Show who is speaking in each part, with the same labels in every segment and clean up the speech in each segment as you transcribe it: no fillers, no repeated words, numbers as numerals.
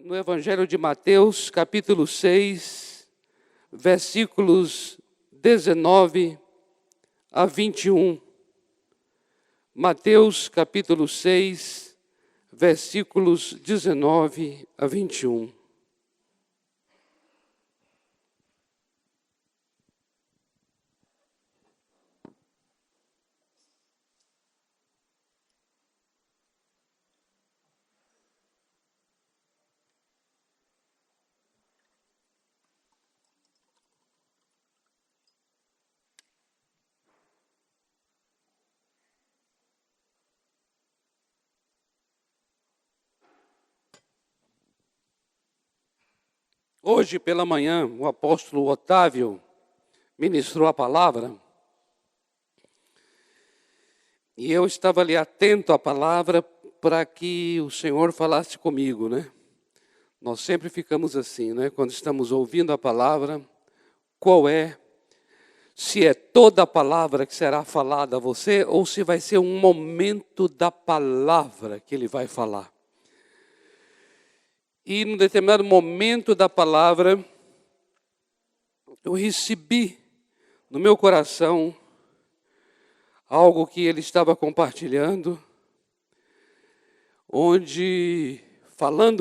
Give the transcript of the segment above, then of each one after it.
Speaker 1: no Evangelho de Mateus, capítulo 6, versículos 19 a 21. Mateus, capítulo 6, versículos 19 a 21. Hoje pela manhã, o apóstolo Otávio ministrou a palavra e eu estava ali atento à palavra para que o Senhor falasse comigo, né? Nós sempre ficamos assim, né? Quando estamos ouvindo a palavra, se é toda a palavra que será falada a você ou se vai ser um momento da palavra que ele vai falar. E num determinado momento da palavra, eu recebi no meu coração algo que ele estava compartilhando,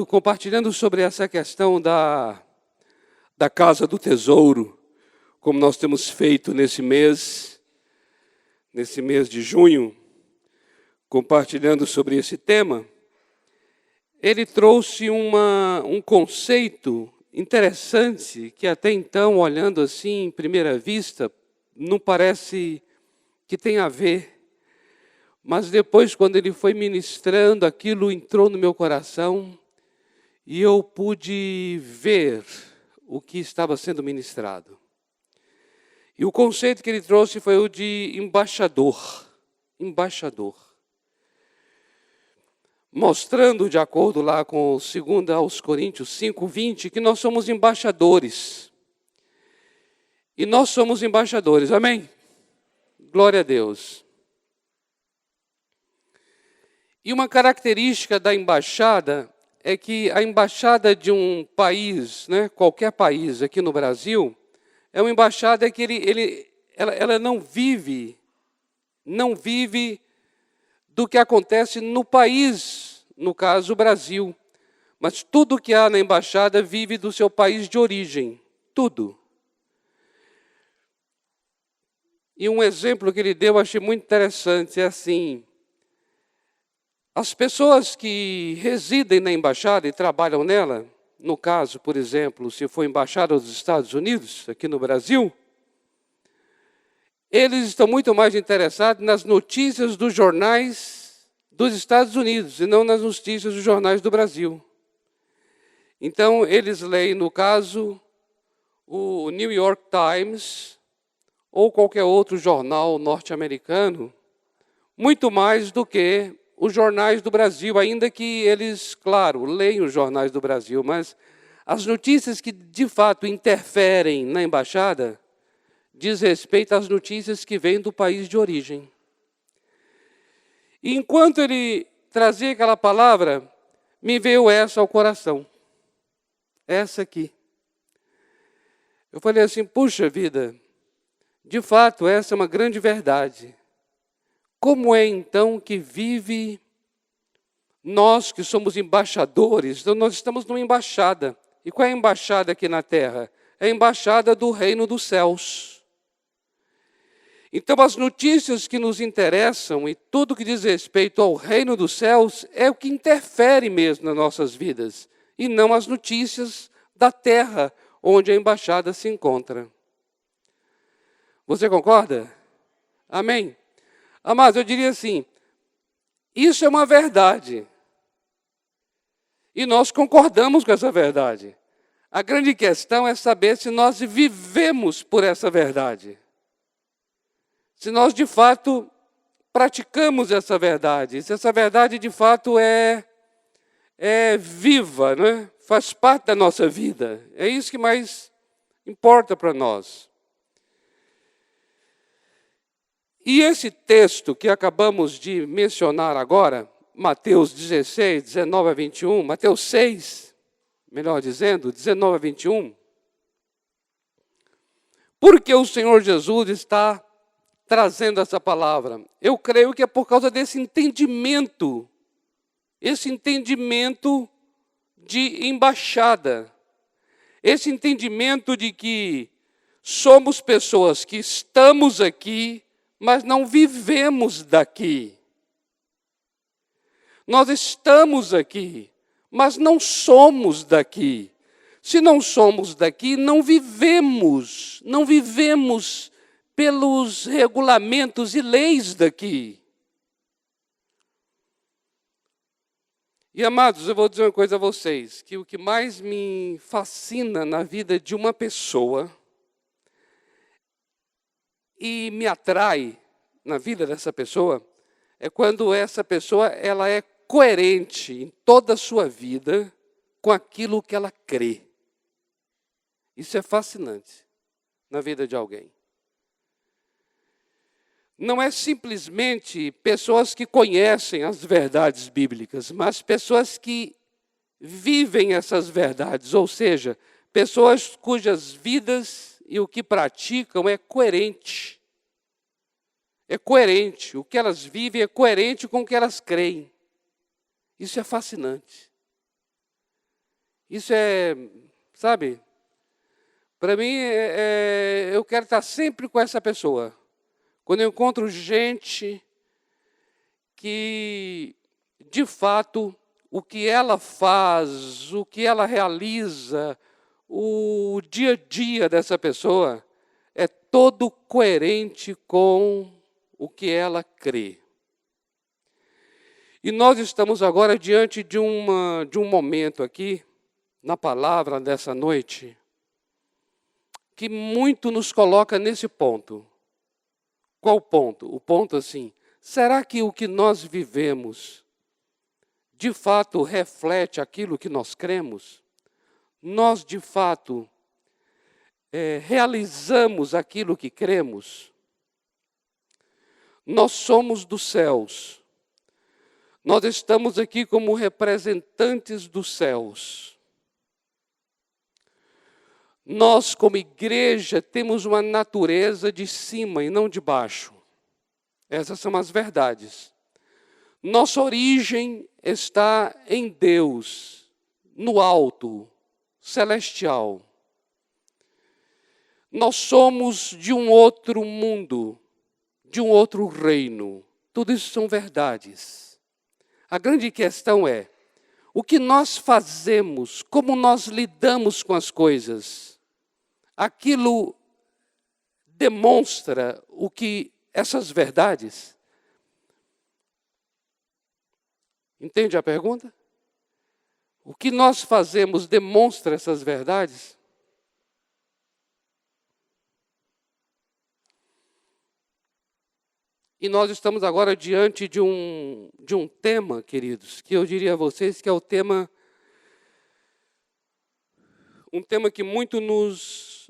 Speaker 1: compartilhando sobre essa questão da casa do tesouro, como nós temos feito nesse mês de junho, compartilhando sobre esse tema. Ele trouxe um conceito interessante que até então, olhando assim em primeira vista, não parece que tem a ver. Mas depois, quando ele foi ministrando, aquilo entrou no meu coração e eu pude ver o que estava sendo ministrado. E o conceito que ele trouxe foi o de embaixador. Embaixador. Mostrando, de acordo lá com 2 aos Coríntios 5:20, que nós somos embaixadores. E nós somos embaixadores, amém? Glória a Deus. E uma característica da embaixada é que a embaixada de um país, né, qualquer país aqui no Brasil, é uma embaixada que ela não vive do que acontece no país, no caso o Brasil. Mas tudo que há na embaixada vive do seu país de origem, tudo. E um exemplo que ele deu, eu achei muito interessante, é assim: as pessoas que residem na embaixada e trabalham nela, no caso, por exemplo, se for embaixada dos Estados Unidos, aqui no Brasil, eles estão muito mais interessados nas notícias dos jornais dos Estados Unidos e não nas notícias dos jornais do Brasil. Então, eles leem, no caso, o New York Times ou qualquer outro jornal norte-americano, muito mais do que os jornais do Brasil, ainda que eles, claro, leem os jornais do Brasil, mas as notícias que, de fato, interferem na embaixada diz respeito às notícias que vêm do país de origem. E enquanto ele trazia aquela palavra, me veio essa ao coração. Essa aqui. Eu falei assim, puxa vida, de fato, essa é uma grande verdade. Como é então que vive nós que somos embaixadores? Então nós estamos numa embaixada. E qual é a embaixada aqui na terra? É a embaixada do reino dos céus. Então, as notícias que nos interessam e tudo que diz respeito ao reino dos céus é o que interfere mesmo nas nossas vidas, e não as notícias da terra onde a embaixada se encontra. Você concorda? Amém? Amados, eu diria assim, isso é uma verdade. E nós concordamos com essa verdade. A grande questão é saber se nós vivemos por essa verdade. Se nós, de fato, praticamos essa verdade, se essa verdade, de fato, é viva, né? Faz parte da nossa vida. É isso que mais importa para nós. E esse texto que acabamos de mencionar agora, Mateus 16, 19 a 21, Mateus 6, melhor dizendo, 19 a 21, por que o Senhor Jesus está trazendo essa palavra? Eu creio que é por causa desse entendimento, esse entendimento de embaixada, esse entendimento de que somos pessoas que estamos aqui, mas não vivemos daqui. Nós estamos aqui, mas não somos daqui. Se não somos daqui, não vivemos pelos regulamentos e leis daqui. E, amados, eu vou dizer uma coisa a vocês, que o que mais me fascina na vida de uma pessoa e me atrai na vida dessa pessoa é quando essa pessoa ela é coerente em toda a sua vida com aquilo que ela crê. Isso é fascinante na vida de alguém. Não é simplesmente pessoas que conhecem as verdades bíblicas, mas pessoas que vivem essas verdades, ou seja, pessoas cujas vidas e o que praticam é coerente. É coerente, o que elas vivem é coerente com o que elas creem. Isso é fascinante. Isso é, sabe, para mim, eu quero estar sempre com essa pessoa. Quando eu encontro gente que, de fato, o que ela faz, o que ela realiza, o dia a dia dessa pessoa é todo coerente com o que ela crê. E nós estamos agora diante de um momento aqui, na palavra dessa noite, que muito nos coloca nesse ponto. Qual ponto? O ponto assim, será que o que nós vivemos, de fato, reflete aquilo que nós cremos? Nós, de fato, realizamos aquilo que cremos? Nós somos dos céus. Nós estamos aqui como representantes dos céus. Nós, como igreja, temos uma natureza de cima e não de baixo. Essas são as verdades. Nossa origem está em Deus, no alto, celestial. Nós somos de um outro mundo, de um outro reino. Tudo isso são verdades. A grande questão é, o que nós fazemos, como nós lidamos com as coisas, aquilo demonstra o que essas verdades. Entende a pergunta? O que nós fazemos demonstra essas verdades? E nós estamos agora diante de um tema, queridos, que eu diria a vocês que é um tema que muito nos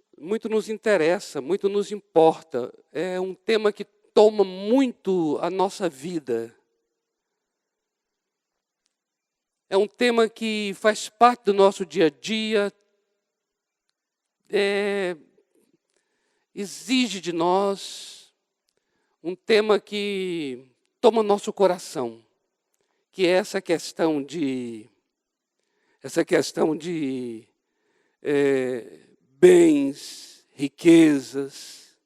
Speaker 1: interessa, muito nos importa. É um tema que toma muito a nossa vida. É um tema que faz parte do nosso dia a dia, exige de nós um tema que toma nosso coração, que é essa questão de bens, riquezas,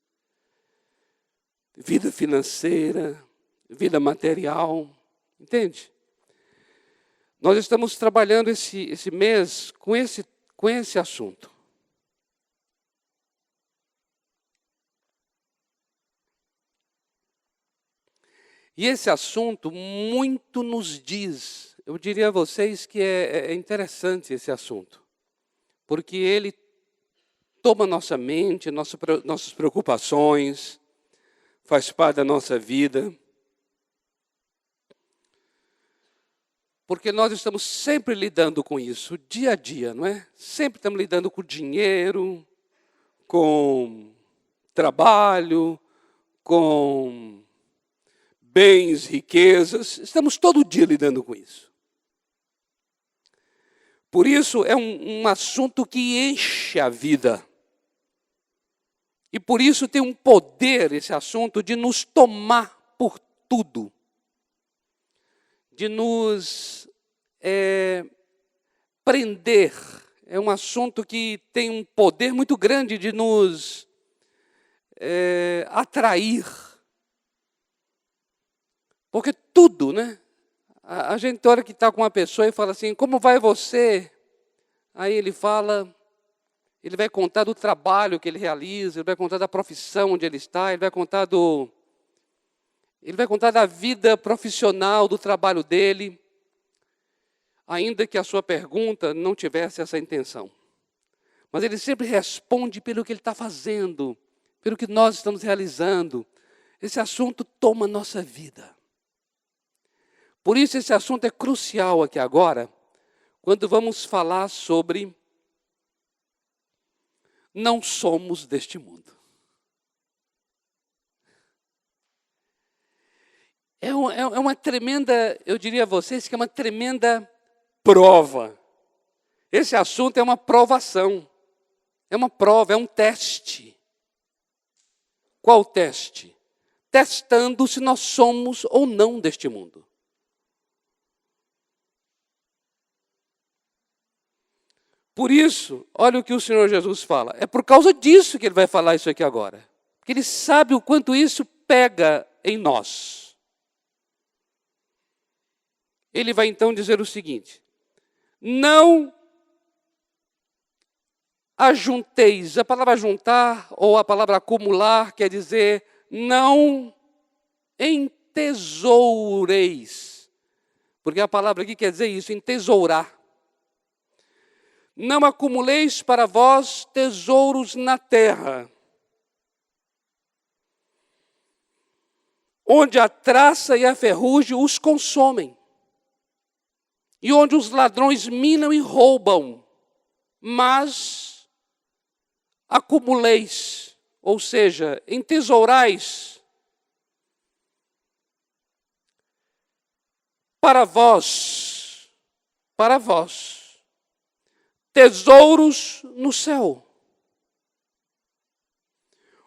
Speaker 1: vida financeira, vida material, entende? Nós estamos trabalhando esse mês com esse assunto. E esse assunto muito nos diz, eu diria a vocês que é interessante esse assunto, porque ele toma nossa mente, nossas preocupações, faz parte da nossa vida. Porque nós estamos sempre lidando com isso, dia a dia, não é? Sempre estamos lidando com dinheiro, com trabalho, com bens, riquezas. Estamos todo dia lidando com isso. Por isso, é um assunto que enche a vida. E por isso tem um poder, esse assunto, de nos tomar por tudo. De nos prender. É um assunto que tem um poder muito grande de nos atrair. Porque tudo, né? A gente, na hora que está com uma pessoa e fala assim, como vai você? Aí ele fala, ele vai contar do trabalho que ele realiza, ele vai contar da profissão onde ele está, ele vai contar da vida profissional, do trabalho dele, ainda que a sua pergunta não tivesse essa intenção. Mas ele sempre responde pelo que ele está fazendo, pelo que nós estamos realizando. Esse assunto toma nossa vida. Por isso esse assunto é crucial aqui agora, quando vamos falar sobre não somos deste mundo. É uma tremenda, eu diria a vocês, que é uma tremenda prova. Esse assunto é uma provação, é uma prova, é um teste. Qual teste? Testando se nós somos ou não deste mundo. Por isso, olha o que o Senhor Jesus fala. É por causa disso que ele vai falar isso aqui agora. Porque ele sabe o quanto isso pega em nós. Ele vai então dizer o seguinte: não ajunteis. A palavra juntar ou a palavra acumular quer dizer não entesoureis. Porque a palavra aqui quer dizer isso, entesourar. Não acumuleis para vós tesouros na terra, onde a traça e a ferrugem os consomem, e onde os ladrões minam e roubam, mas acumuleis, ou seja, entesourais para vós, tesouros no céu,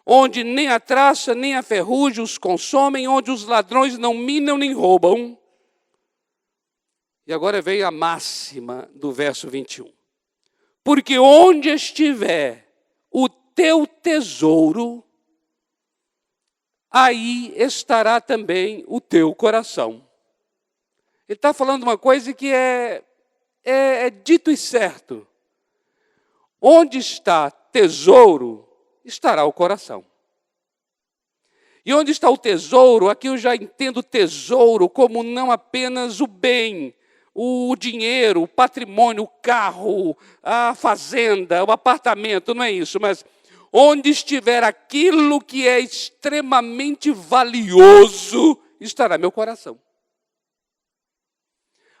Speaker 1: onde nem a traça nem a ferrugem os consomem, onde os ladrões não minam nem roubam. E agora vem a máxima do verso 21. Porque onde estiver o teu tesouro, aí estará também o teu coração. Ele está falando uma coisa que é dito e certo. Onde está tesouro, estará o coração. E onde está o tesouro, aqui eu já entendo tesouro como não apenas o bem, o dinheiro, o patrimônio, o carro, a fazenda, o apartamento, não é isso, mas onde estiver aquilo que é extremamente valioso, estará meu coração.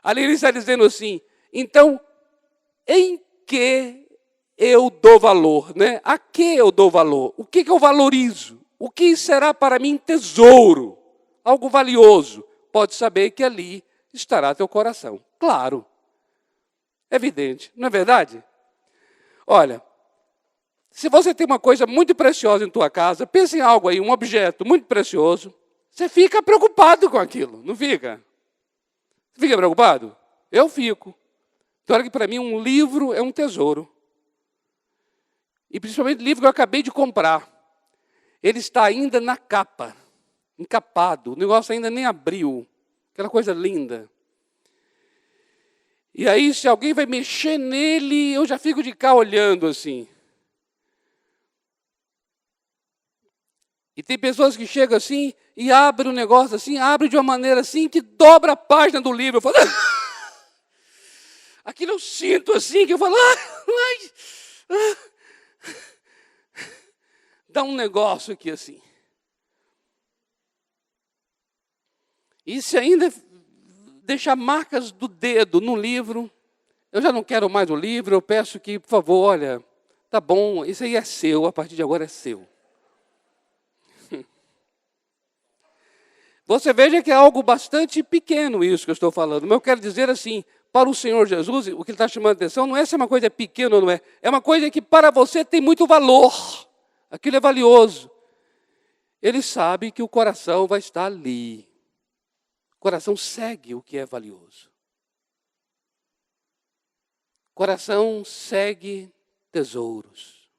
Speaker 1: Ali ele está dizendo assim, então, em que eu dou valor, né? A que eu dou valor? O que eu valorizo? O que será para mim tesouro? Algo valioso. Pode saber que ali estará teu coração. Claro. Evidente, não é verdade? Olha, se você tem uma coisa muito preciosa em tua casa, pensa em algo aí, um objeto muito precioso, você fica preocupado com aquilo, não fica? Você fica preocupado? Eu fico. Então, olha que para mim um livro é um tesouro. E principalmente o livro que eu acabei de comprar. Ele está ainda na capa, encapado, o negócio ainda nem abriu. Aquela coisa linda. E aí, se alguém vai mexer nele, eu já fico de cá olhando assim. E tem pessoas que chegam assim e abrem o negócio assim, abrem de uma maneira assim que dobra a página do livro. Eu falo, aquilo eu sinto assim, que eu falo, dá um negócio aqui assim. E se ainda deixar marcas do dedo no livro, eu já não quero mais o livro, eu peço que, por favor, olha, tá bom, isso aí é seu, a partir de agora é seu. Você veja que é algo bastante pequeno isso que eu estou falando. Mas eu quero dizer assim, para o Senhor Jesus, o que ele está chamando a atenção não é se é uma coisa pequena ou não é. É uma coisa que para você tem muito valor. Aquilo é valioso. Ele sabe que o coração vai estar ali. O coração segue o que é valioso. O coração segue tesouros.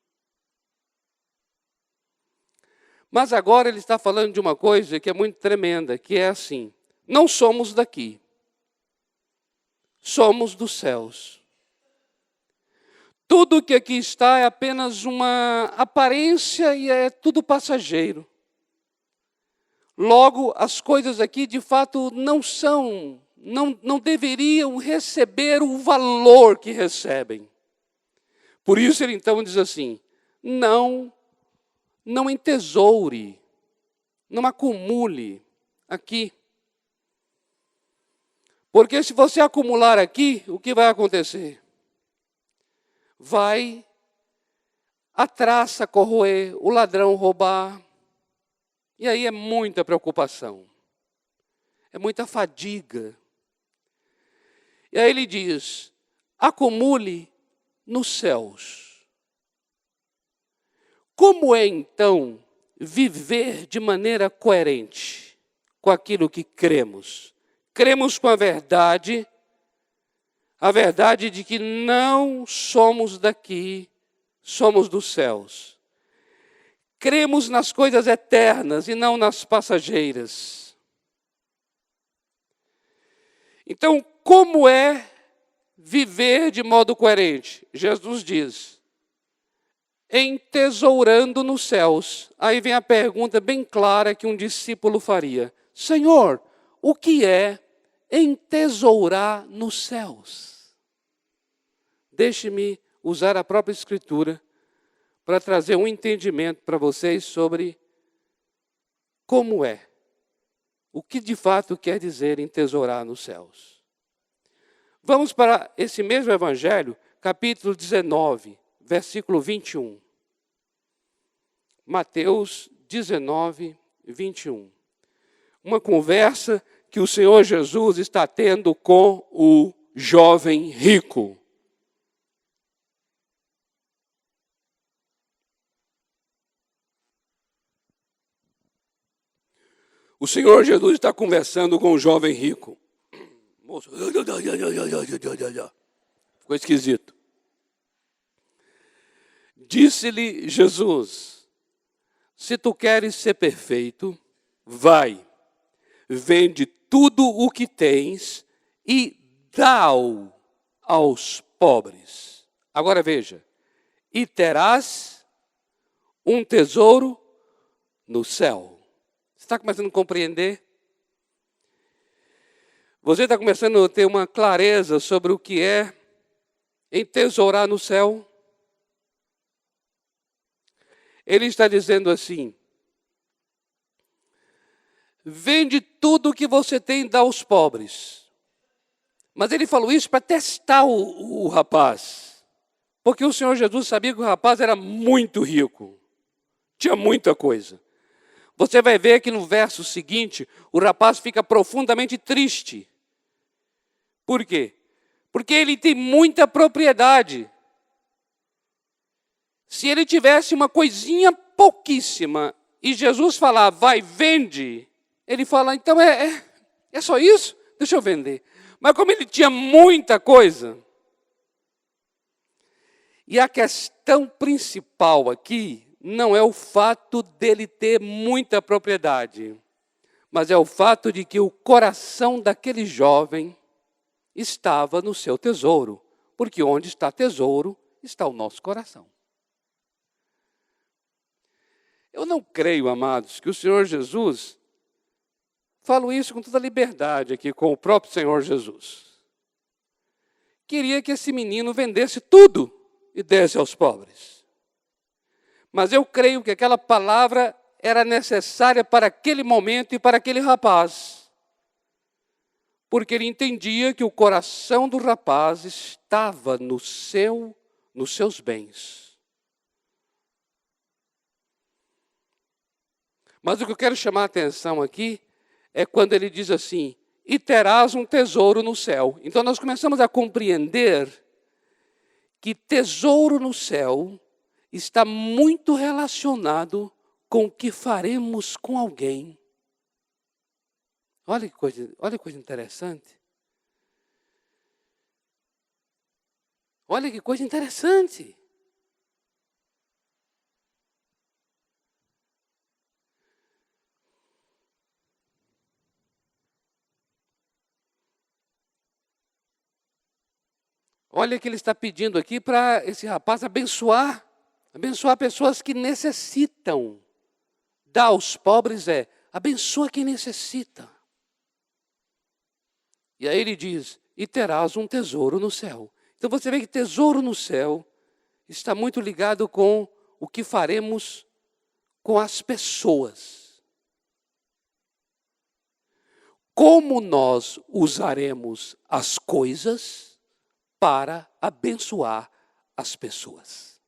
Speaker 1: Mas agora ele está falando de uma coisa que é muito tremenda, que é assim, não somos daqui, somos dos céus. Tudo que aqui está é apenas uma aparência e é tudo passageiro. Logo, as coisas aqui de fato não deveriam receber o valor que recebem. Por isso ele então diz assim, não entesoure, não acumule aqui. Porque se você acumular aqui, o que vai acontecer? Vai a traça corroer, o ladrão roubar. E aí é muita preocupação, é muita fadiga. E aí ele diz, acumule nos céus. Como é então viver de maneira coerente com aquilo que cremos? Cremos com a verdade de que não somos daqui, somos dos céus. Cremos nas coisas eternas e não nas passageiras. Então, como é viver de modo coerente? Jesus diz, entesourando nos céus. Aí vem a pergunta bem clara que um discípulo faria. Senhor, o que é entesourar nos céus? Deixe-me usar a própria Escritura para trazer um entendimento para vocês sobre como é. O que de fato quer dizer entesourar nos céus. Vamos para esse mesmo Evangelho, capítulo 19, versículo 21. Mateus 19, 21. Uma conversa que o Senhor Jesus está tendo com o jovem rico. O Senhor Jesus está conversando com o jovem rico. Moço, ficou esquisito. Disse-lhe Jesus, se tu queres ser perfeito, vai, vende tudo o que tens e dá-o aos pobres. Agora veja, e terás um tesouro no céu. Você está começando a compreender? Você está começando a ter uma clareza sobre o que é entesourar no céu? Ele está dizendo assim, vende tudo o que você tem e dá aos pobres. Mas ele falou isso para testar o rapaz. Porque o Senhor Jesus sabia que o rapaz era muito rico. Tinha muita coisa. Você vai ver que no verso seguinte, o rapaz fica profundamente triste. Por quê? Porque ele tem muita propriedade. Se ele tivesse uma coisinha pouquíssima, e Jesus falar, vai, vende, ele fala, então é só isso? Deixa eu vender. Mas como ele tinha muita coisa, e a questão principal aqui, não é o fato dele ter muita propriedade, mas é o fato de que o coração daquele jovem estava no seu tesouro, porque onde está tesouro, está o nosso coração. Eu não creio, amados, que o Senhor Jesus, falo isso com toda liberdade aqui, com o próprio Senhor Jesus, queria que esse menino vendesse tudo e desse aos pobres. Mas eu creio que aquela palavra era necessária para aquele momento e para aquele rapaz. Porque ele entendia que o coração do rapaz estava nos seus bens. Mas o que eu quero chamar a atenção aqui é quando ele diz assim, e terás um tesouro no céu. Então nós começamos a compreender que tesouro no céu está muito relacionado com o que faremos com alguém. Olha que coisa interessante. Olha que coisa interessante. Olha que ele está pedindo aqui para esse rapaz abençoar pessoas que necessitam. Dar aos pobres abençoa quem necessita. E aí ele diz, e terás um tesouro no céu. Então você vê que tesouro no céu está muito ligado com o que faremos com as pessoas. Como nós usaremos as coisas para abençoar as pessoas.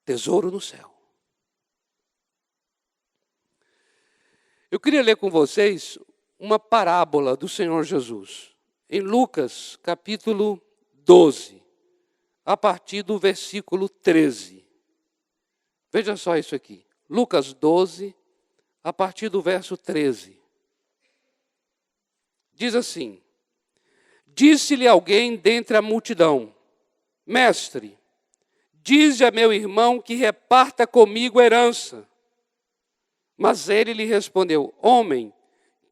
Speaker 1: Tesouro no céu. Eu queria ler com vocês uma parábola do Senhor Jesus, em Lucas, capítulo 12, a partir do versículo 13. Veja só isso aqui. Lucas 12, a partir do verso 13. Diz assim, disse-lhe alguém dentre a multidão, mestre, dize a meu irmão que reparta comigo herança. Mas ele lhe respondeu, homem,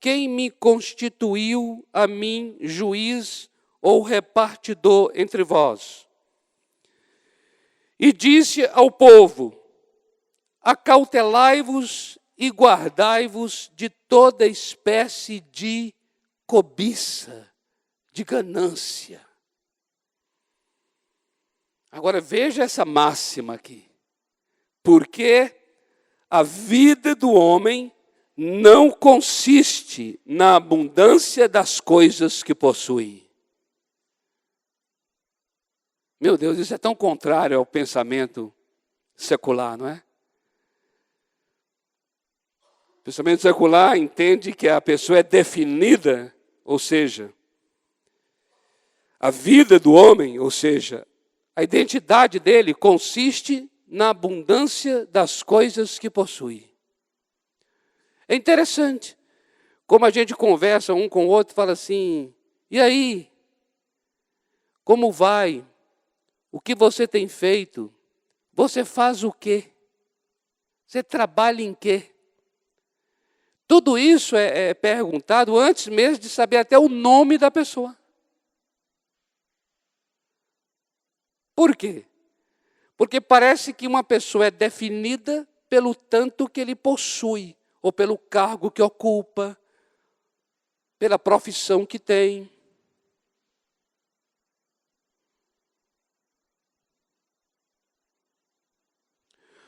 Speaker 1: quem me constituiu a mim juiz ou repartidor entre vós? E disse ao povo, acautelai-vos e guardai-vos de toda espécie de cobiça, de ganância. Agora veja essa máxima aqui. Porque a vida do homem não consiste na abundância das coisas que possui. Meu Deus, isso é tão contrário ao pensamento secular, não é? O pensamento secular entende que a pessoa é definida, ou seja, a vida do homem, ou seja, a identidade dele consiste na abundância das coisas que possui. É interessante como a gente conversa um com o outro e fala assim, e aí? Como vai? O que você tem feito? Você faz o quê? Você trabalha em quê? Tudo isso é perguntado antes mesmo de saber até o nome da pessoa. Por quê? Porque parece que uma pessoa é definida pelo tanto que ele possui, ou pelo cargo que ocupa, pela profissão que tem.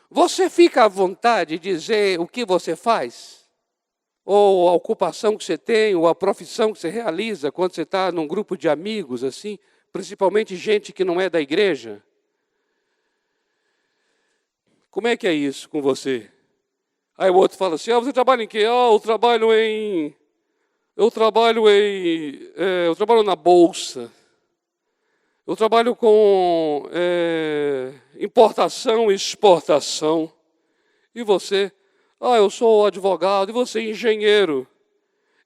Speaker 1: Você fica à vontade de dizer o que você faz? Ou a ocupação que você tem, ou a profissão que você realiza quando você está num grupo de amigos, assim, principalmente gente que não é da igreja? Como é que é isso com você? Aí o outro fala assim, você trabalha em quê? Eu trabalho na bolsa. Eu trabalho com importação e exportação. E você? Eu sou advogado. E você, engenheiro?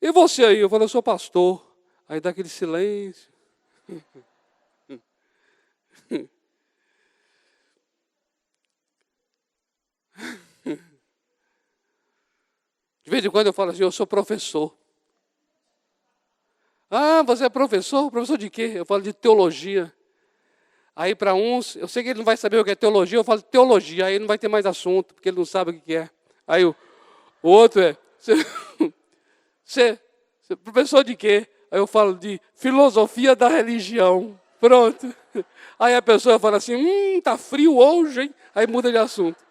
Speaker 1: E você aí? Eu falo, eu sou pastor. Aí dá aquele silêncio. De vez em quando eu falo assim, eu sou professor. Você é professor? Professor de quê? Eu falo de teologia. Aí para uns, eu sei que ele não vai saber o que é teologia, eu falo teologia, aí ele não vai ter mais assunto, porque ele não sabe o que é. Aí o outro você é professor de quê? Aí eu falo de filosofia da religião. Pronto. Aí a pessoa fala assim, tá frio hoje, hein? Aí muda de assunto.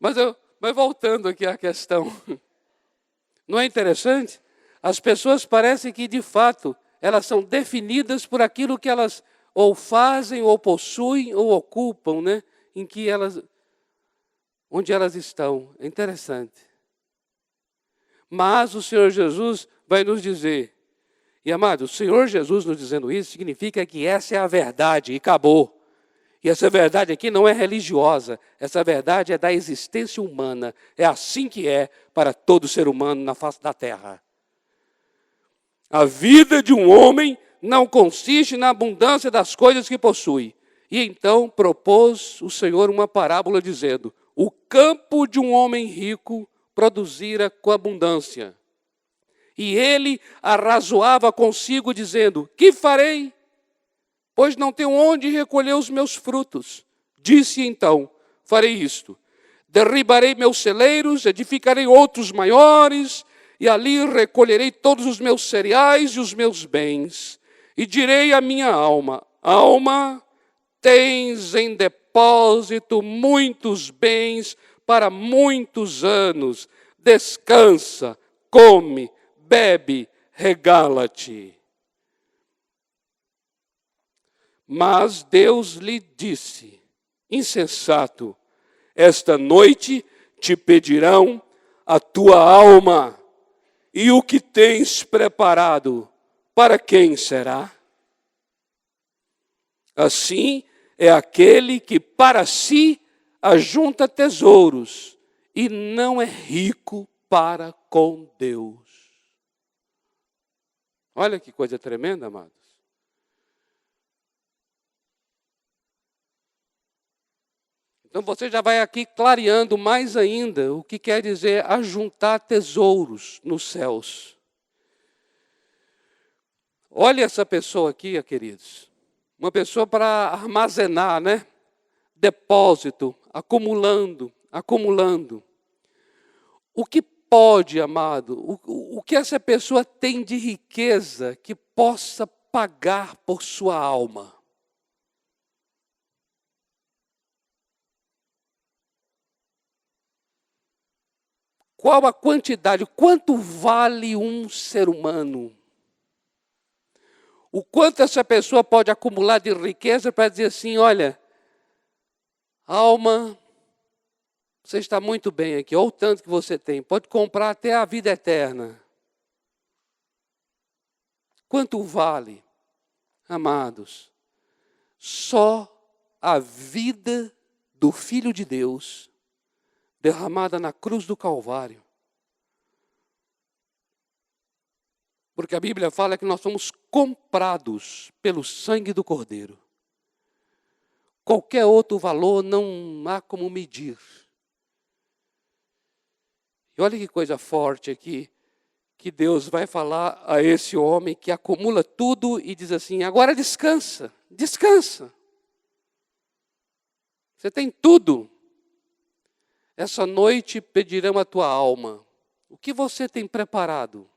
Speaker 1: Mas voltando aqui à questão, não é interessante? As pessoas parecem que, de fato, elas são definidas por aquilo que elas ou fazem, ou possuem, ou ocupam, né? Onde elas estão. É interessante. Mas o Senhor Jesus vai nos dizer, e amado, o Senhor Jesus nos dizendo isso significa que essa é a verdade e acabou. E essa verdade aqui não é religiosa, essa verdade é da existência humana. É assim que é para todo ser humano na face da terra. A vida de um homem não consiste na abundância das coisas que possui. E então propôs o Senhor uma parábola dizendo, o campo de um homem rico produzira com abundância. E ele arrazoava consigo dizendo, que farei? Pois não tenho onde recolher os meus frutos. Disse então, farei isto, derribarei meus celeiros, edificarei outros maiores, e ali recolherei todos os meus cereais e os meus bens. E direi à minha alma, alma, tens em depósito muitos bens para muitos anos. Descansa, come, bebe, regala-te. Mas Deus lhe disse, insensato, esta noite te pedirão a tua alma, e o que tens preparado, para quem será? Assim é aquele que para si ajunta tesouros, e não é rico para com Deus. Olha que coisa tremenda, amados. Então você já vai aqui clareando mais ainda o que quer dizer ajuntar tesouros nos céus. Olha essa pessoa aqui, queridos. Uma pessoa para armazenar, né? Depósito, acumulando, acumulando. O que pode, amado, o que essa pessoa tem de riqueza que possa pagar por sua alma? Qual a quantidade, quanto vale um ser humano? O quanto essa pessoa pode acumular de riqueza para dizer assim, olha, alma, você está muito bem aqui, olha o tanto que você tem, pode comprar até a vida eterna. Quanto vale, amados? Só a vida do Filho de Deus, derramada na cruz do Calvário. Porque a Bíblia fala que nós somos comprados pelo sangue do Cordeiro. Qualquer outro valor não há como medir. E olha que coisa forte aqui, que Deus vai falar a esse homem que acumula tudo e diz assim, agora descansa, descansa. Você tem tudo. Essa noite pedirão a tua alma. O que você tem preparado?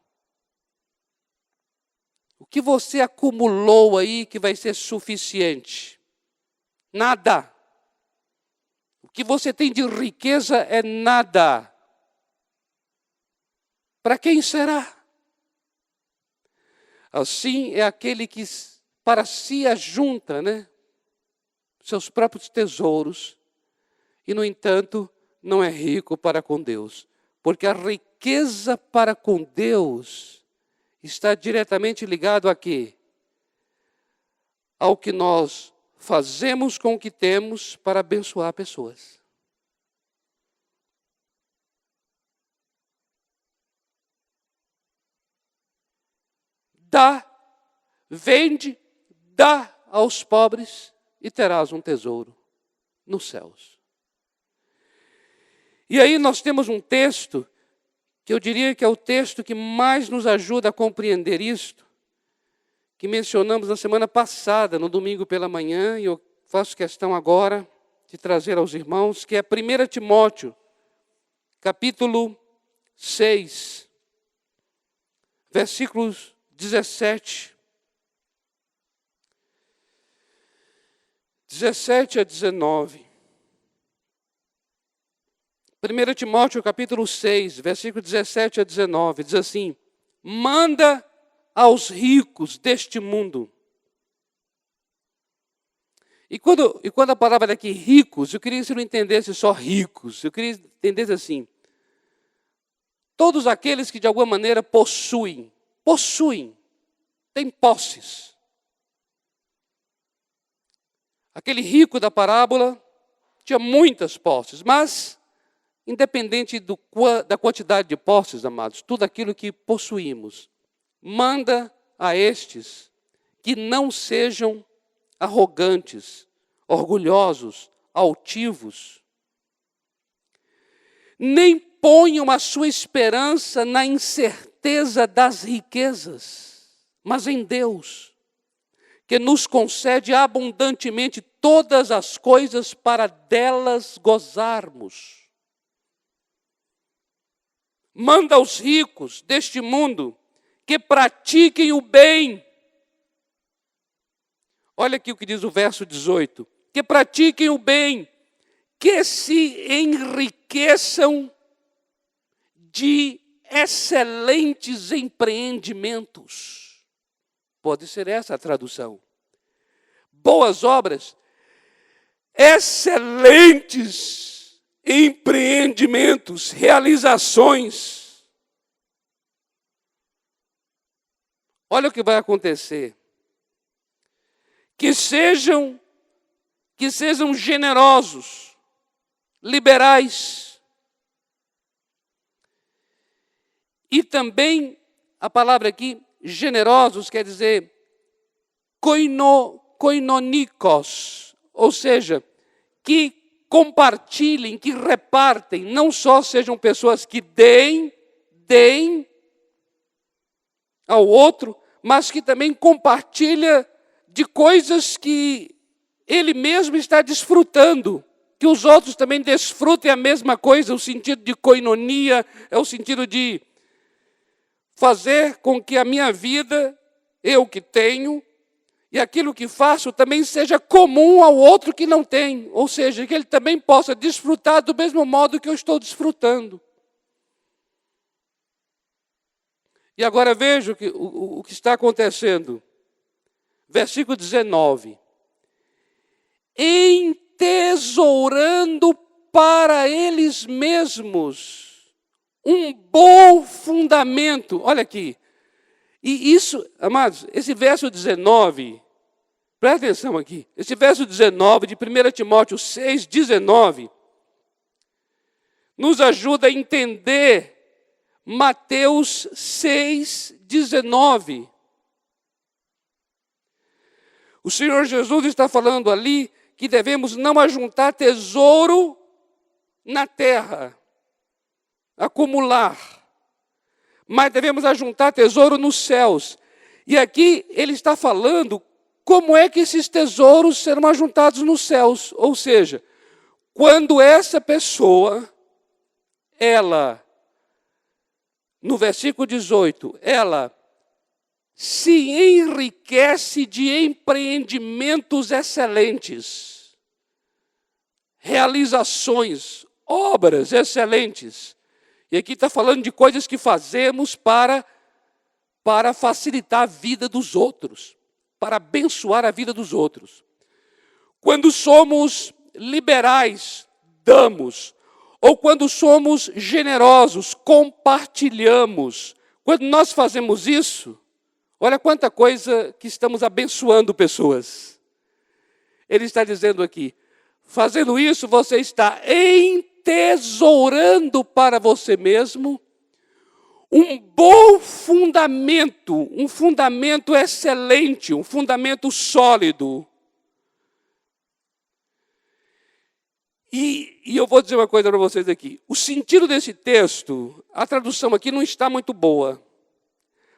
Speaker 1: O que você acumulou aí que vai ser suficiente? Nada. O que você tem de riqueza é nada. Para quem será? Assim é aquele que para si ajunta, né, seus próprios tesouros e, no entanto, não é rico para com Deus. Porque a riqueza para com Deus está diretamente ligado a quê? Ao que nós fazemos com o que temos para abençoar pessoas. Dá, vende, dá aos pobres e terás um tesouro nos céus. E aí nós temos um texto, que eu diria que é o texto que mais nos ajuda a compreender isto, que mencionamos na semana passada, no domingo pela manhã, e eu faço questão agora de trazer aos irmãos, que é 1 Timóteo, capítulo 6, versículos 17 a 19. 1 Timóteo capítulo 6, versículo 17 a 19, diz assim, manda aos ricos deste mundo E quando a palavra aqui ricos, eu queria que você não entendesse só ricos, eu queria que entendesse assim, todos aqueles que de alguma maneira possuem, têm posses. Aquele rico da parábola tinha muitas posses, mas, independente da quantidade de posses, amados, tudo aquilo que possuímos, manda a estes que não sejam arrogantes, orgulhosos, altivos, nem ponham a sua esperança na incerteza das riquezas, mas em Deus, que nos concede abundantemente todas as coisas para delas gozarmos. Manda aos ricos deste mundo que pratiquem o bem. Olha aqui o que diz o verso 18. Que pratiquem o bem, que se enriqueçam de excelentes empreendimentos. Pode ser essa a tradução. Boas obras, excelentes empreendimentos, realizações. Olha o que vai acontecer. Que sejam generosos, liberais. E também, a palavra aqui, generosos, quer dizer koinonikos, ou seja, que compartilhem, que repartem, não só sejam pessoas que deem ao outro, mas que também compartilha de coisas que ele mesmo está desfrutando, que os outros também desfrutem a mesma coisa. O sentido de koinonia é o sentido de fazer com que a minha vida, eu que tenho, e aquilo que faço também seja comum ao outro que não tem. Ou seja, que ele também possa desfrutar do mesmo modo que eu estou desfrutando. E agora veja o que está acontecendo. Versículo 19. Entesourando para eles mesmos um bom fundamento. Olha aqui. E isso, amados, esse verso 19, presta atenção aqui. Esse verso 19 de 1 Timóteo 6, 19, nos ajuda a entender Mateus 6, 19. O Senhor Jesus está falando ali que devemos não ajuntar tesouro na terra, acumular, mas devemos ajuntar tesouro nos céus. E aqui ele está falando como é que esses tesouros serão ajuntados nos céus. Ou seja, quando essa pessoa, ela, no versículo 18, ela se enriquece de empreendimentos excelentes, realizações, obras excelentes. E aqui está falando de coisas que fazemos para facilitar a vida dos outros, para abençoar a vida dos outros. Quando somos liberais, damos. Ou quando somos generosos, compartilhamos. Quando nós fazemos isso, olha quanta coisa que estamos abençoando pessoas. Ele está dizendo aqui, fazendo isso você está entesourando para você mesmo um bom fundamento, um fundamento excelente, um fundamento sólido. E eu vou dizer uma coisa para vocês aqui. O sentido desse texto, a tradução aqui não está muito boa.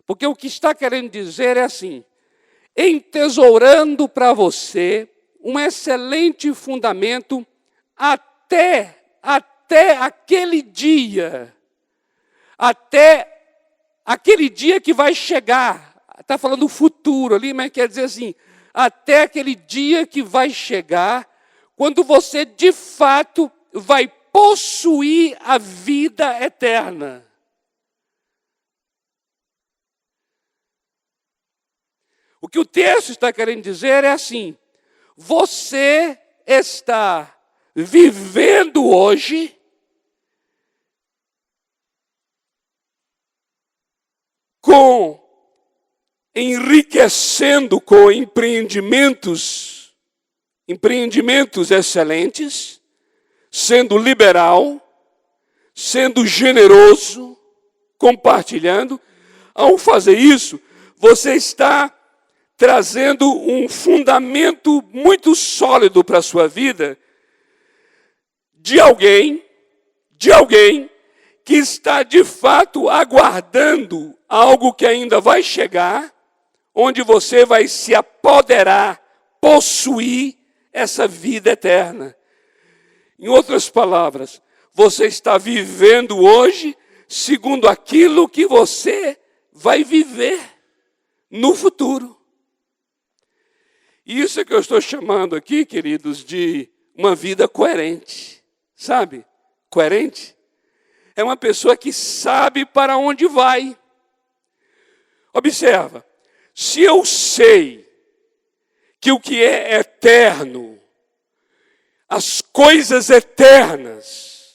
Speaker 1: Porque o que está querendo dizer é assim, entesourando para você um excelente fundamento até aquele dia. Até aquele dia que vai chegar. Está falando o futuro ali, mas quer dizer assim, até aquele dia que vai chegar, quando você, de fato, vai possuir a vida eterna. O que o texto está querendo dizer é assim, Você está vivendo hoje enriquecendo com empreendimentos excelentes, sendo liberal, sendo generoso, compartilhando. Ao fazer isso, você está trazendo um fundamento muito sólido para a sua vida de alguém que está de fato aguardando algo que ainda vai chegar, onde você vai se apoderar, possuir essa vida eterna. Em outras palavras, você está vivendo hoje segundo aquilo que você vai viver no futuro. Isso é que eu estou chamando aqui, queridos, de uma vida coerente. Sabe? Coerente é uma pessoa que sabe para onde vai. Observa, se eu sei que o que é eterno, as coisas eternas,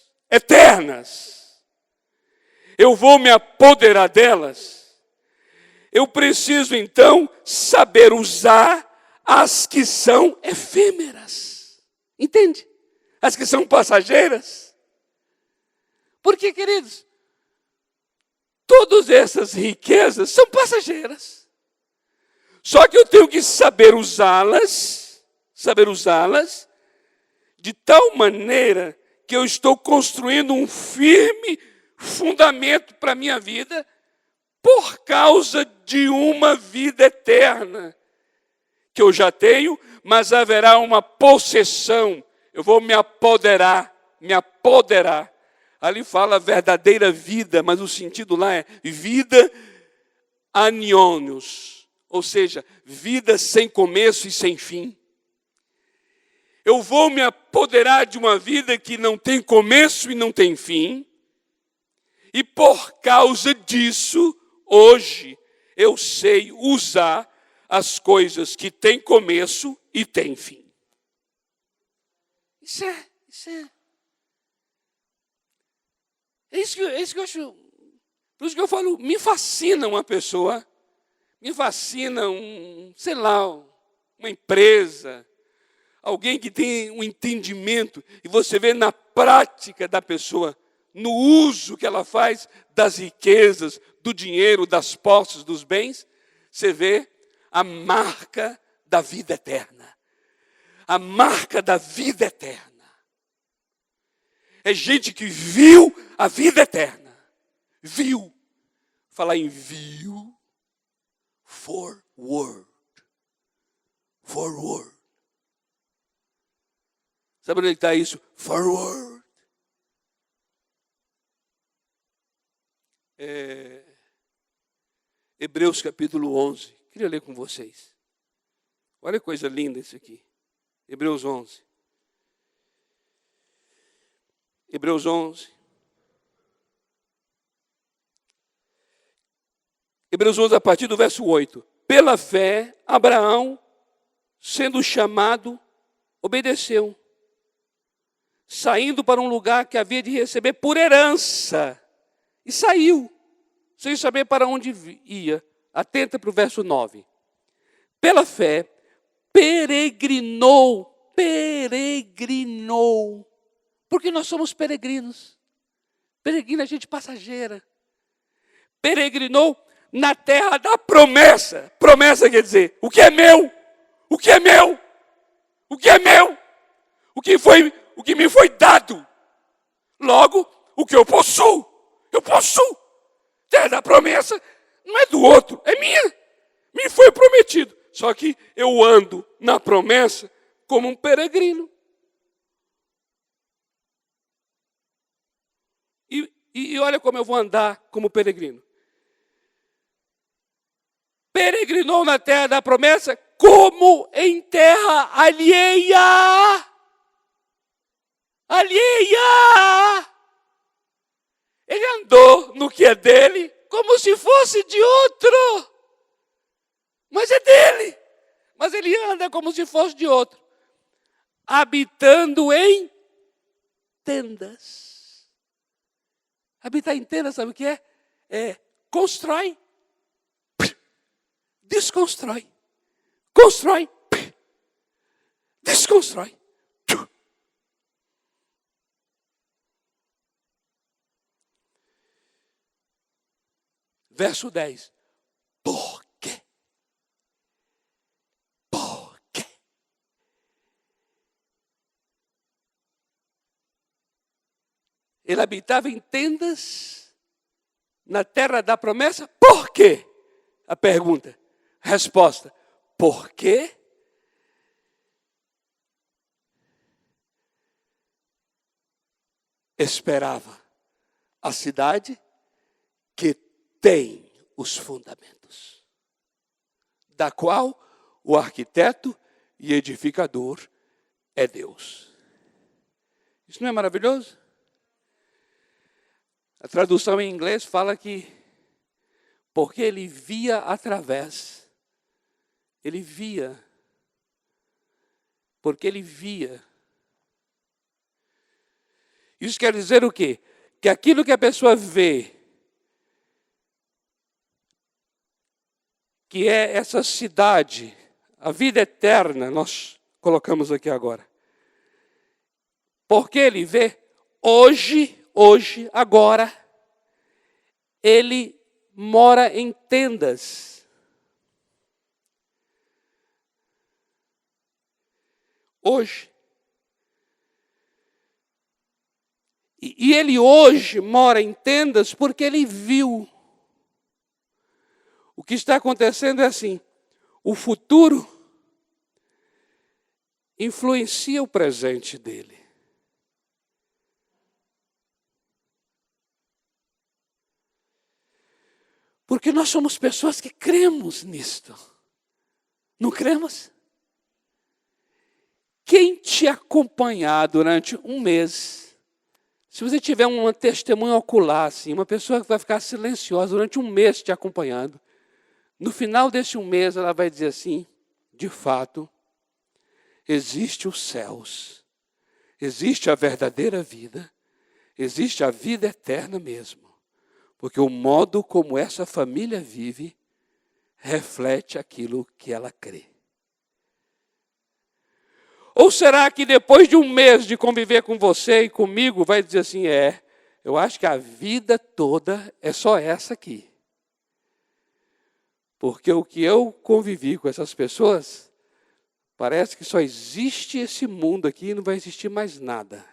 Speaker 1: eu vou me apoderar delas, eu preciso então saber usar as que são efêmeras. Entende? As que são passageiras. Porque, queridos, todas essas riquezas são passageiras. Só que eu tenho que saber usá-las de tal maneira que eu estou construindo um firme fundamento para a minha vida por causa de uma vida eterna que eu já tenho, mas haverá uma possessão. Eu vou me apoderar. Ali fala verdadeira vida, mas o sentido lá é vida anionios, ou seja, vida sem começo e sem fim. Eu vou me apoderar de uma vida que não tem começo e não tem fim, e por causa disso, hoje, eu sei usar as coisas que têm começo e têm fim. Isso é isso que eu acho. Por isso que eu falo, me fascina uma pessoa, me fascina uma empresa, alguém que tem um entendimento, e você vê na prática da pessoa, no uso que ela faz das riquezas, do dinheiro, das posses, dos bens, você vê a marca da vida eterna. A marca da vida eterna. É gente que viu a vida eterna. Viu. Falar em viu. Forward. Sabe onde está isso? Forward. Hebreus capítulo 11. Queria ler com vocês. Olha que coisa linda isso aqui. Hebreus 11. Hebreus 11. Hebreus 11, a partir do verso 8. Pela fé, Abraão, sendo chamado, obedeceu, saindo para um lugar que havia de receber por herança. E saiu, sem saber para onde ia. Atenta para o verso 9. Pela fé, peregrinou. Porque nós somos peregrinos. Peregrina é gente passageira. Peregrinou na terra da promessa. Promessa quer dizer, o que é meu? O que é meu? O que é meu? O que me foi dado. Logo, o que eu possuo. Eu possuo. Terra da promessa não é do outro, é minha. Me foi prometido. Só que eu ando na promessa como um peregrino. E olha como eu vou andar como peregrino. Peregrinou na terra da promessa como em terra alheia. Ele andou no que é dele como se fosse de outro. Mas é dele. Mas ele anda como se fosse de outro. habitando em tendas. Habitar em tendas, sabe o que é? Constrói, desconstrói, constrói, desconstrói. Verso 10. Por quê? Por quê? Ele habitava em tendas na terra da promessa. Por quê? A pergunta. A resposta. Por quê? Esperava a cidade que tem os fundamentos, da qual o arquiteto e edificador é Deus. Isso não é maravilhoso? A tradução em inglês fala que porque ele via através, ele via, porque ele via. Isso quer dizer o quê? Que aquilo que a pessoa vê, que é essa cidade, a vida eterna, nós colocamos aqui agora. Porque ele vê, hoje, agora, ele mora em tendas. Hoje. E ele hoje mora em tendas porque ele viu. O que está acontecendo é assim, o futuro influencia o presente dele. Porque nós somos pessoas que cremos nisto. Não cremos? Quem te acompanhar durante um mês, se você tiver uma testemunha ocular, assim, uma pessoa que vai ficar silenciosa durante um mês te acompanhando, no final desse um mês ela vai dizer assim, de fato, existe os céus, existe a verdadeira vida, existe a vida eterna mesmo. Porque o modo como essa família vive reflete aquilo que ela crê. Ou será que depois de um mês de conviver com você e comigo, vai dizer assim, eu acho que a vida toda é só essa aqui. Porque o que eu convivi com essas pessoas, parece que só existe esse mundo aqui e não vai existir mais nada.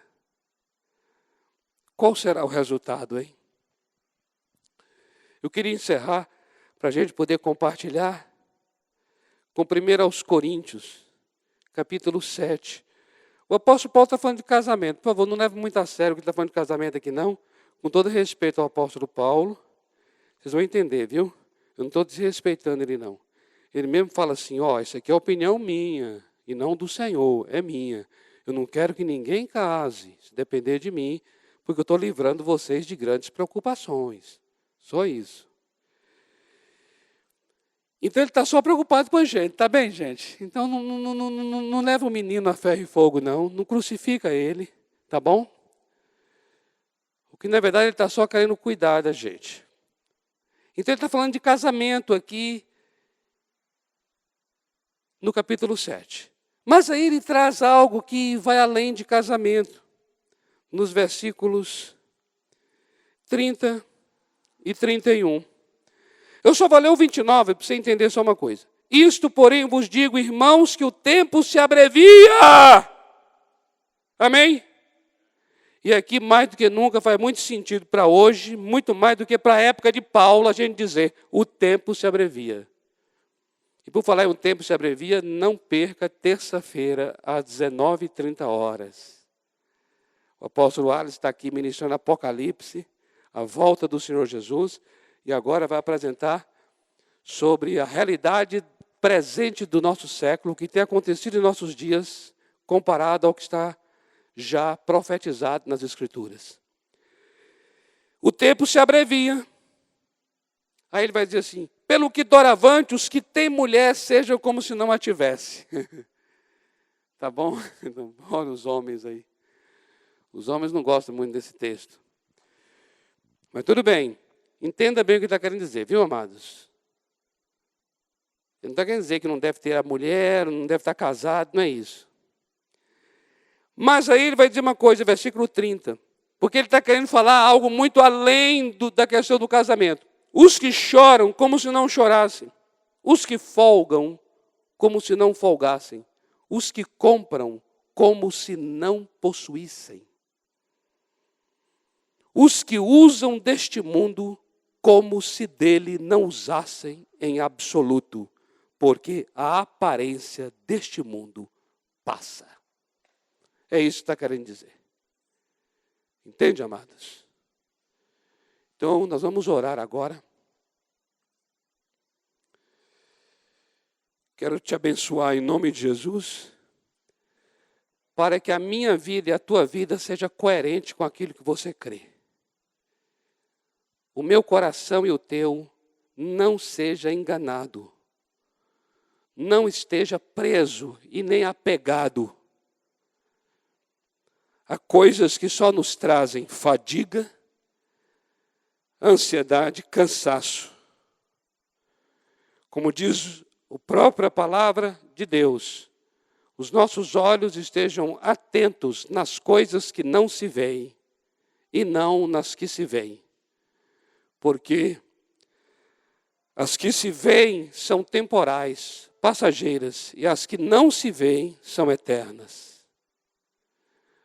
Speaker 1: Qual será o resultado, hein? Eu queria encerrar, para a gente poder compartilhar, com 1 aos Coríntios, capítulo 7. O apóstolo Paulo está falando de casamento. Por favor, não leve muito a sério o que ele está falando de casamento aqui, não. Com todo respeito ao apóstolo Paulo, vocês vão entender, viu? Eu não estou desrespeitando ele, não. Ele mesmo fala assim, isso aqui é opinião minha, e não do Senhor, é minha. Eu não quero que ninguém case, se depender de mim, porque eu estou livrando vocês de grandes preocupações. Só isso. Então ele está só preocupado com a gente, tá bem, gente? Então não leva o menino a ferro e fogo, não. Não crucifica ele, tá bom? O que na verdade ele está só querendo cuidar da gente. Então ele está falando de casamento aqui, no capítulo 7. Mas aí ele traz algo que vai além de casamento, nos versículos 30 e 31. Eu só vou ler o 29 para você entender só uma coisa. Isto, porém, vos digo, irmãos, que o tempo se abrevia. Amém? E aqui, mais do que nunca, faz muito sentido para hoje, muito mais do que para a época de Paulo, a gente dizer, o tempo se abrevia. E por falar em um tempo se abrevia, não perca terça-feira, às 19h30. O apóstolo Alice está aqui ministrando Apocalipse, a volta do Senhor Jesus, e agora vai apresentar sobre a realidade presente do nosso século, o que tem acontecido em nossos dias, comparado ao que está já profetizado nas Escrituras. O tempo se abrevia. Aí ele vai dizer assim, pelo que doravante os que têm mulher sejam como se não a tivesse. Tá bom? Olha os homens aí. Os homens não gostam muito desse texto. Mas tudo bem. Entenda bem o que está querendo dizer, viu, amados? Ele não está querendo dizer que não deve ter a mulher, não deve estar casado, não é isso. Mas aí ele vai dizer uma coisa, versículo 30. Porque ele está querendo falar algo muito além da questão do casamento. Os que choram como se não chorassem. Os que folgam como se não folgassem. Os que compram como se não possuíssem. Os que usam deste mundo como se dele não usassem em absoluto, porque a aparência deste mundo passa. É isso que está querendo dizer. Entende, amados? Então, nós vamos orar agora. Quero te abençoar em nome de Jesus, para que a minha vida e a tua vida seja coerente com aquilo que você crê. O meu coração e o teu não seja enganado. Não esteja preso e nem apegado a coisas que só nos trazem fadiga, ansiedade, cansaço. Como diz a própria palavra de Deus, os nossos olhos estejam atentos nas coisas que não se veem e não nas que se veem. Porque as que se veem são temporais, passageiras, e as que não se veem são eternas.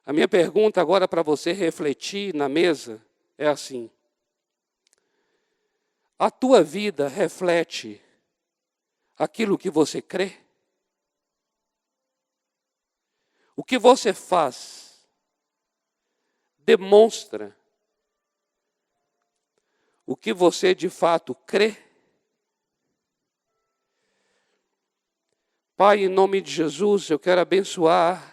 Speaker 1: A minha pergunta agora para você refletir na mesa é assim: a tua vida reflete aquilo que você crê? O que você faz demonstra o que você de fato crê? Pai, em nome de Jesus, eu quero abençoar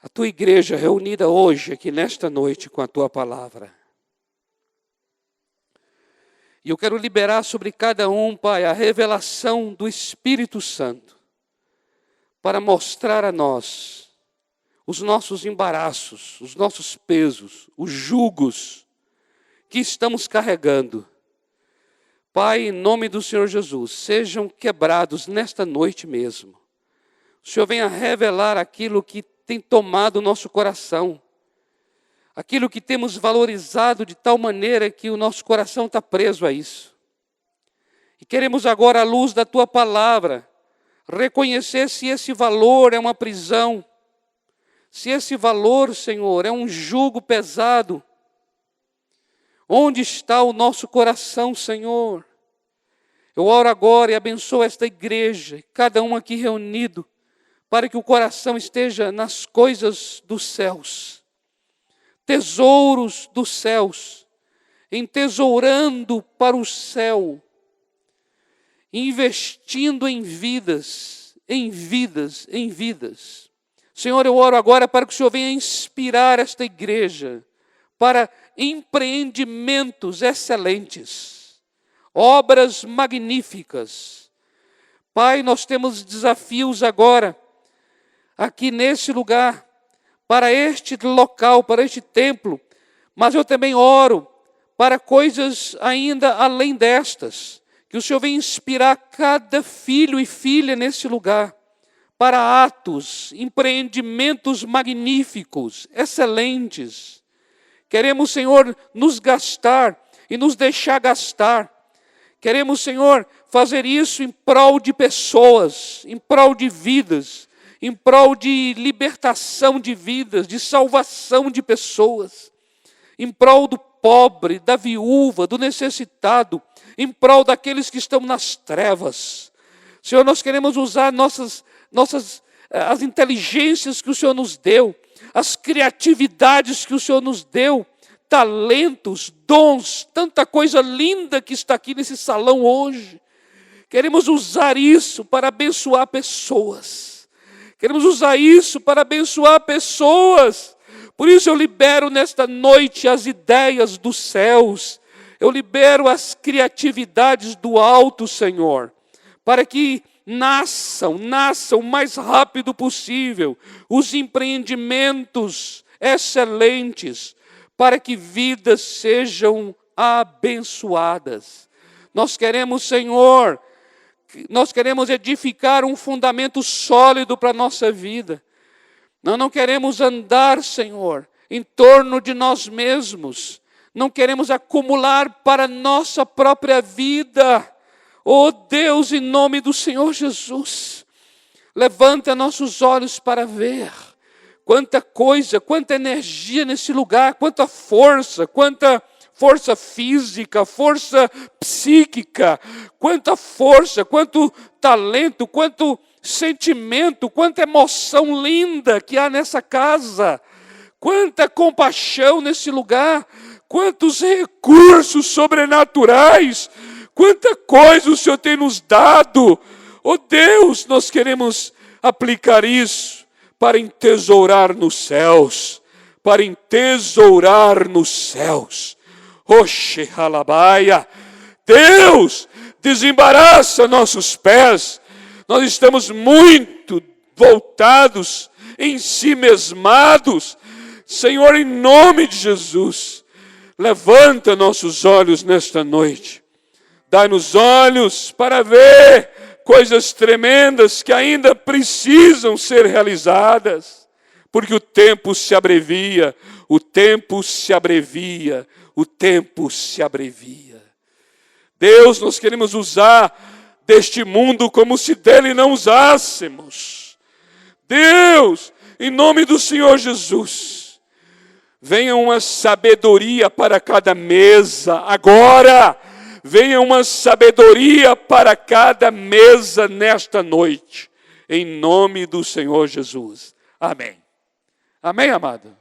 Speaker 1: a tua igreja reunida hoje, aqui nesta noite, com a tua palavra. E eu quero liberar sobre cada um, Pai, a revelação do Espírito Santo, para mostrar a nós os nossos embaraços, os nossos pesos, os jugos que estamos carregando. Pai, em nome do Senhor Jesus, sejam quebrados nesta noite mesmo. O Senhor venha revelar aquilo que tem tomado o nosso coração, aquilo que temos valorizado de tal maneira que o nosso coração está preso a isso. E queremos agora, à luz da tua palavra, reconhecer se esse valor é uma prisão, se esse valor, Senhor, é um jugo pesado. Onde está o nosso coração, Senhor? Eu oro agora e abençoo esta igreja, cada um aqui reunido, para que o coração esteja nas coisas dos céus, tesouros dos céus, entesourando para o céu, investindo em vidas, em vidas, em vidas. Senhor, eu oro agora para que o Senhor venha inspirar esta igreja para empreendimentos excelentes, obras magníficas. Pai, nós temos desafios agora, aqui nesse lugar, para este local, para este templo, mas eu também oro para coisas ainda além destas, que o Senhor venha inspirar cada filho e filha nesse lugar, para atos, empreendimentos magníficos, excelentes. Queremos, Senhor, nos gastar e nos deixar gastar. Queremos, Senhor, fazer isso em prol de pessoas, em prol de vidas, em prol de libertação de vidas, de salvação de pessoas, em prol do pobre, da viúva, do necessitado, em prol daqueles que estão nas trevas. Senhor, nós queremos usar as inteligências que o Senhor nos deu, as criatividades que o Senhor nos deu, talentos, dons, tanta coisa linda que está aqui nesse salão hoje. Queremos usar isso para abençoar pessoas. Queremos usar isso para abençoar pessoas. Por isso eu libero nesta noite as ideias dos céus. Eu libero as criatividades do alto, Senhor, para que
Speaker 2: nasçam o mais rápido possível os empreendimentos excelentes, para que vidas sejam abençoadas. Nós queremos, Senhor, nós queremos edificar um fundamento sólido para a nossa vida. Nós não queremos andar, Senhor, em torno de nós mesmos. Não queremos acumular para a nossa própria vida. Oh Deus, em nome do Senhor Jesus, levanta nossos olhos para ver quanta coisa, quanta energia nesse lugar, quanta força física, força psíquica, quanta força, quanto talento, quanto sentimento, quanta emoção linda que há nessa casa, quanta compaixão nesse lugar, quantos recursos sobrenaturais, quanta coisa o Senhor tem nos dado. Oh Deus, nós queremos aplicar isso para entesourar nos céus, para entesourar nos céus. Oxe, alabaia. Deus, desembaraça nossos pés. Nós estamos muito voltados, em si mesmados. Senhor, em nome de Jesus, levanta nossos olhos nesta noite. Dá-nos olhos para ver coisas tremendas que ainda precisam ser realizadas. Porque o tempo se abrevia, o tempo se abrevia, o tempo se abrevia. Deus, nós queremos usar deste mundo como se dele não usássemos. Deus, em nome do Senhor Jesus, venha uma sabedoria para cada mesa agora. Venha uma sabedoria para cada mesa nesta noite. Em nome do Senhor Jesus. Amém. Amém, amado?